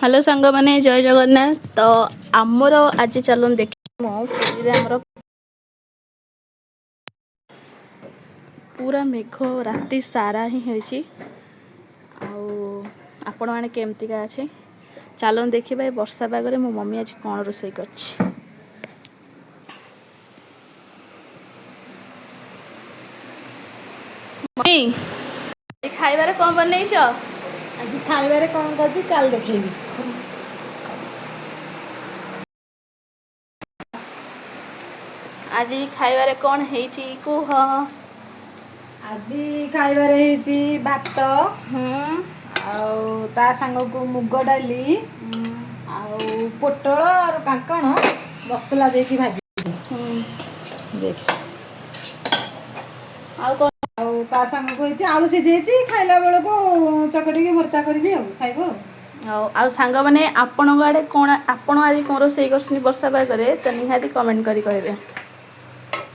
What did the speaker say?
Hello सांग माने जय जगन्नाथ। तो आमर आज चलन देख आमर पूरा मेघ राति सारा ही होइछि। आपण मैंने केमतिका अच्छे चलन देखा वर्षा पागरे मो मम्मी आज कौन रोषे कर खाइबार कौन बनईच आज खाइबारे कौन कर चल देखेबी। आज खाइबारे कौन हेची कुह। आज खाइबारे हेची भात आउ ता सांग को मुग डाली आउ पोटल और कांकण मसला देकी भाजी देख आउ ता सांग को हेची आलू सिझेची खाइला बेल को चकटी के भर्ता करबी आ खाइबो। आ सांग माने आपण आड़े कौन आपण आज कौन रोषे कर वर्षा पागरे तो निहाती कमेंट करी कहबे।